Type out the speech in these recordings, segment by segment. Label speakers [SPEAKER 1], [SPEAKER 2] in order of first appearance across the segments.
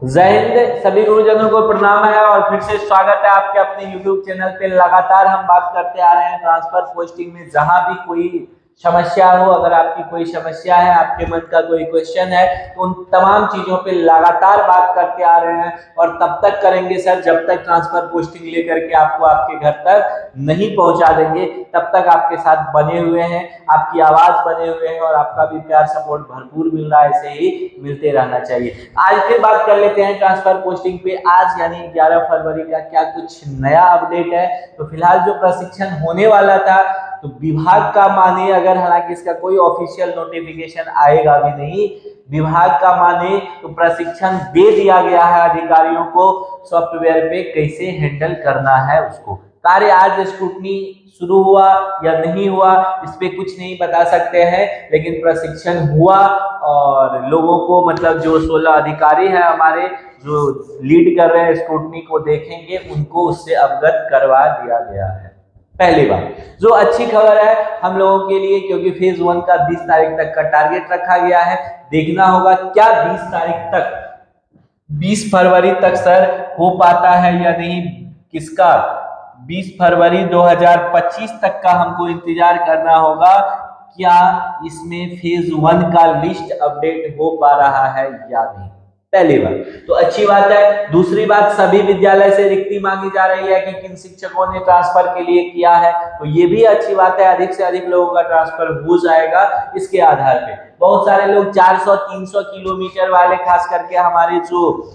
[SPEAKER 1] जय हिंद। सभी गुरुजनों को प्रणाम है और फिर से स्वागत है आपके अपने YouTube चैनल पे। लगातार हम बात करते आ रहे हैं ट्रांसफर पोस्टिंग में। जहां भी कोई समस्या हो, अगर आपकी कोई समस्या है, आपके मन का कोई क्वेश्चन है, तो उन तमाम चीजों पे लगातार बात करते आ रहे हैं और तब तक करेंगे सर जब तक ट्रांसफर पोस्टिंग लेकर के आपको आपके घर तक नहीं पहुंचा देंगे। तब तक आपके साथ बने हुए हैं, आपकी आवाज बने हुए हैं और आपका भी प्यार सपोर्ट भरपूर मिल रहा है, ऐसे ही मिलते रहना चाहिए। आज फिर बात कर लेते हैं ट्रांसफर पोस्टिंग पे। आज यानी 11 फरवरी का क्या कुछ नया अपडेट है। तो फिलहाल जो प्रशिक्षण होने वाला था, तो विभाग का माने अगर, हालांकि इसका कोई ऑफिशियल नोटिफिकेशन आएगा भी नहीं, विभाग का माने तो प्रशिक्षण दे दिया गया है अधिकारियों को सॉफ्टवेयर पे कैसे हैंडल करना है उसको। कार्य आज स्क्रूटनी शुरू हुआ या नहीं हुआ इस पे कुछ नहीं बता सकते हैं, लेकिन प्रशिक्षण हुआ और लोगों को, मतलब जो 16 अधिकारी हैं हमारे जो लीड कर रहे हैं स्क्रूटनी को देखेंगे, उनको उससे अवगत करवा दिया गया है। पहली बात जो अच्छी खबर है हम लोगों के लिए, क्योंकि फेज 1 का 20 तारीख तक का टारगेट रखा गया है। देखना होगा क्या 20 तारीख तक, 20 फरवरी तक सर हो पाता है या नहीं। किसका 20 फरवरी 2025 तक का हमको इंतजार करना होगा। क्या इसमें फेज 1 का लिस्ट अपडेट हो पा रहा है या नहीं, पहली बात तो अच्छी बात है। दूसरी बात, सभी विद्यालय से रिक्ति मांगी जा रही है कि किन शिक्षकों ने ट्रांसफर के लिए किया है, तो ये भी अच्छी बात है। अधिक से अधिक लोगों का ट्रांसफर हो जाएगा इसके आधार पे। बहुत सारे लोग 400-300 किलोमीटर वाले, खास करके हमारे जो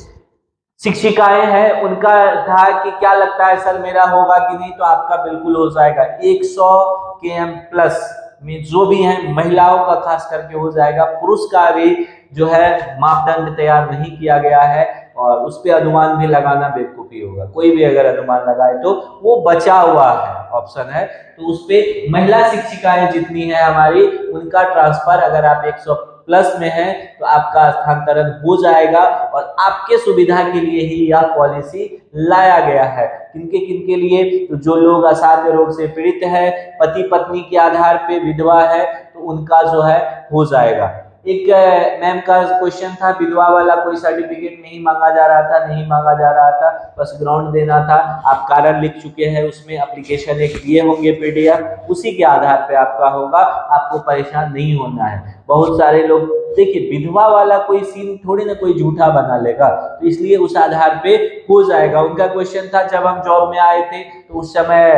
[SPEAKER 1] शिक्षिकाएं हैं, उनका था कि क्या लगता है सर मेरा होगा कि नहीं, तो आपका बिल्कुल हो जाएगा। 100 km प्लस में जो भी है महिलाओं का खास करके हो जाएगा। पुरुष का भी जो है मापदंड तैयार नहीं किया गया है और उस पर अनुमान भी लगाना बेवकूफी होगा। कोई भी अगर अनुमान लगाए तो वो बचा हुआ है, ऑप्शन है, तो उस पे महिला शिक्षिकाएं जितनी है हमारी, उनका ट्रांसफर अगर आप 100 प्लस में है तो आपका स्थानांतरण हो जाएगा और आपके सुविधा के लिए ही यह पॉलिसी लाया गया है। किनके किनके लिए, तो जो लोग असाध्य रोग से पीड़ित है, पति पत्नी के आधार पे विधवा है, तो उनका जो है हो जाएगा। एक मैम का क्वेश्चन था, विधवा वाला कोई सर्टिफिकेट नहीं मांगा जा रहा था, नहीं मांगा जा रहा था, बस ग्राउंड देना था। आप कारण लिख चुके हैं, उसमें एप्लीकेशन एक दिए होंगे PDF, उसी के आधार पे आपका होगा, आपको परेशान नहीं होना है। बहुत सारे लोग, देखिए विधवा वाला कोई सीन थोड़ी ना कोई झूठा बना लेगा, तो इसलिए उस आधार पे हो जाएगा। उनका क्वेश्चन था जब हम जॉब में आए थे तो उस समय,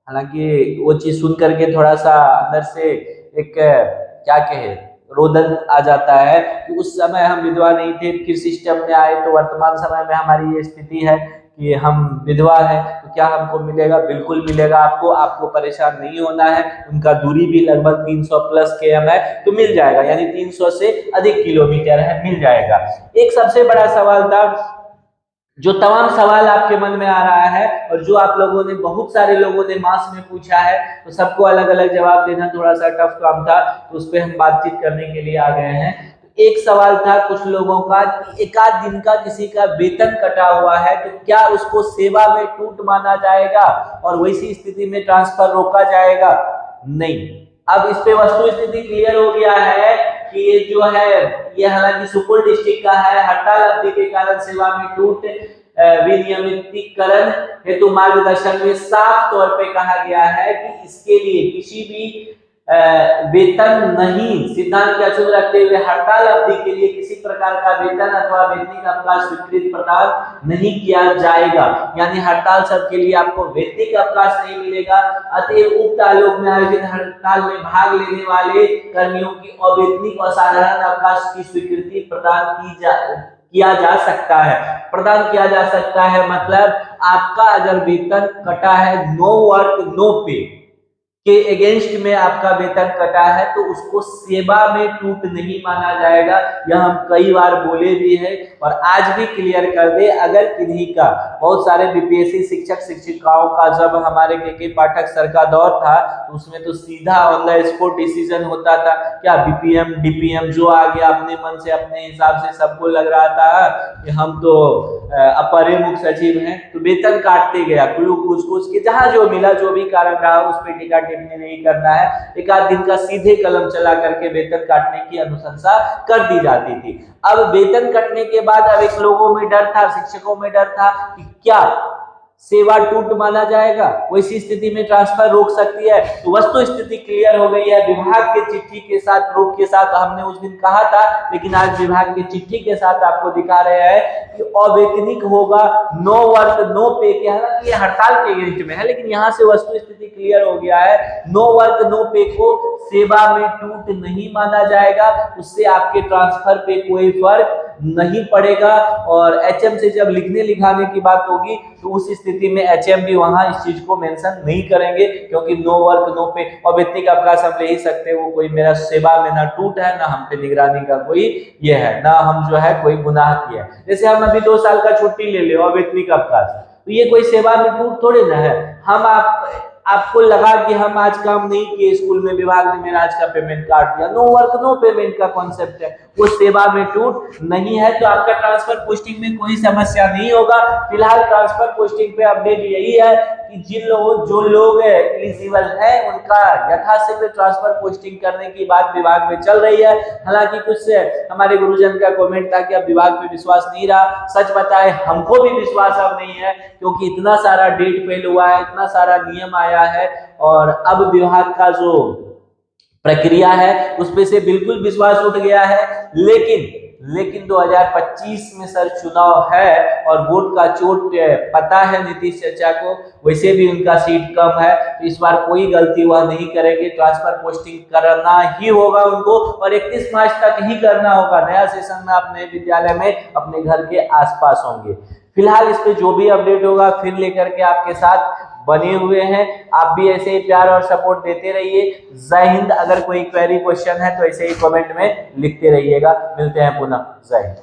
[SPEAKER 1] हालांकि वो चीज सुन करके थोड़ा सा अंदर से एक क्या कहे रोदन आ जाता है कि उस समय हम विधवा नहीं थे, फिर सिस्टम में आए तो वर्तमान समय में हमारी ये स्थिति है कि हम विधवा है, तो क्या हमको मिलेगा? बिल्कुल मिलेगा आपको, आपको परेशान नहीं होना है। उनका दूरी भी लगभग 300 प्लस km है, तो मिल जाएगा, यानी 300 से अधिक किलोमीटर है, मिल जाएगा। एक सबसे बड़ा सवाल था, जो तमाम सवाल आपके मन में आ रहा है और जो आप लोगों ने, बहुत सारे लोगों ने मास में पूछा है, तो सबको अलग अलग जवाब देना थोड़ा सा टफ काम था, तो उस पर हम बातचीत करने के लिए आ गए हैं। एक सवाल था कुछ लोगों का कि एक आध दिन का किसी का वेतन कटा हुआ है तो क्या उसको सेवा में टूट माना जाएगा और वैसी स्थिति में ट्रांसफर रोका जाएगा? नहीं। अब इस पे वस्तु स्थिति क्लियर हो गया है कि ये जो है, ये हालांकि सुपौल डिस्ट्रिक्ट का है, हड़ताल अवधि के कारण सेवा में टूट विनियमितीकरण हेतु मार्गदर्शन में साफ तौर पे कहा गया है कि इसके लिए किसी भी वेतन नहीं, सिद्धांत के अक्षुण्ण रखते हुए हड़ताल अवधि के लिए किसी प्रकार का वेतन अथवा वेतनिक अवकाश स्वीकृत प्रदान नहीं किया जाएगा। यानी हड़ताल सब के लिए आपको वेतनिक अवकाश नहीं मिलेगा। अतएव उक्त आयोग में आयोजित हड़ताल में भाग लेने वाले कर्मियों की अवैतनिक असाधारण अवकाश की स्वीकृति प्रदान किया जा सकता है। प्रदान किया जा सकता है मतलब आपका अगर वेतन कटा है, नो वर्क नो पे के अगेंस्ट में आपका वेतन कटा है, तो उसको सेवा में टूट नहीं माना जाएगा। यह हम कई बार बोले भी हैं और आज भी क्लियर कर दे। अगर किन्हीं का, बहुत सारे BPSC शिक्षक शिक्षिकाओं का जब हमारे के पाठक सर का दौर था, तो उसमें तो सीधा ऑन द स्पॉट डिसीजन होता था। क्या BPM DPM जो आ गया अपने मन से अपने हिसाब से, सबको लग रहा था कि हम तो अपर मुख्य सचिव हैं, तो वेतन काटते गया कुछ के, जहां जो मिला, जो भी कारण रहा उस पर टीका टिप्पणी नहीं करना है। एक आध दिन का सीधे कलम चला करके वेतन काटने की अनुशंसा कर दी जाती थी। अब वेतन कटने के बाद अब एक लोगों में डर था, शिक्षकों में डर था कि क्या सेवा टूट माना जाएगा, वैसी स्थिति में ट्रांसफर रोक सकती है। तो वस्तु स्थिति क्लियर हो गई है विभाग के चिट्ठी के साथ, प्रूफ के साथ। हमने उस दिन कहा था, लेकिन आज विभाग की चिट्ठी के साथ आपको दिखा रहे हैं कि अवैतनिक होगा, नो वर्क नो पे के। हालांकि ये हड़ताल के अगेंस्ट में है, लेकिन यहाँ से वस्तु स्थिति क्लियर हो गया है। नो वर्क नो पे को सेवा में टूट नहीं माना जाएगा, उससे आपके ट्रांसफर पे कोई फर्क नहीं पड़ेगा। और एचएम से जब लिखने लिखाने की बात होगी तो उस स्थिति में एचएम भी वहां इस चीज को मेंशन नहीं करेंगे, क्योंकि नो वर्क नो पे और व्यक्तिगत अवकाश हम ले ही सकते हैं। वो कोई मेरा सेवा में ना टूट है, ना हम पे निगरानी का कोई ये है, ना हम जो है कोई गुनाह किया है। जैसे हम अभी 2 साल का छुट्टी ले ले और व्यक्तिगत अवकाश, तो ये कोई सेवा में टूट थोड़े ना है। हम आपको लगा कि हम आज काम नहीं किए स्कूल में, विभाग ने मेरा आज का पेमेंट काट दिया, नो वर्क नो पेमेंट का कॉन्सेप्ट है, वो सेवा में टूट नहीं है। तो आपका ट्रांसफर पोस्टिंग में कोई समस्या नहीं होगा। फिलहाल ट्रांसफर पोस्टिंग पे अपडेट यही है कि जो लोग एलिजिबल है उनका यथाशीघ्र ट्रांसफर पोस्टिंग करने की बात विभाग में चल रही है। हालांकि कुछ हमारे गुरुजन का कमेंट था कि अब विभाग पे विश्वास नहीं रहा। सच बताए, हमको भी विश्वास अब नहीं है, क्योंकि इतना सारा डेट फेल हुआ है, इतना सारा नियम आया है, और अब विभाग का जो प्रक्रिया है उस पे से बिल्कुल विश्वास उठ गया है। लेकिन 2025 में सर चुनाव है और वोट का चोट पता है नीतीश चाचा को, वैसे भी उनका सीट कम है, तो इस बार कोई गलती वह नहीं करेंगे। ट्रांसफर पोस्टिंग करना ही होगा उनको, और 31 मार्च तक ही करना होगा। नया सेशन में आप नए विद्यालय में अपने घर के आसपास होंगे। फिलहाल इस पे जो भी अपडेट होगा फिर लेकर के आपके साथ बने हुए हैं। आप भी ऐसे ही प्यार और सपोर्ट देते रहिए। जय हिंद। अगर कोई क्वेरी क्वेश्चन है तो ऐसे ही कमेंट में लिखते रहिएगा। मिलते हैं पुनः। जय हिंद।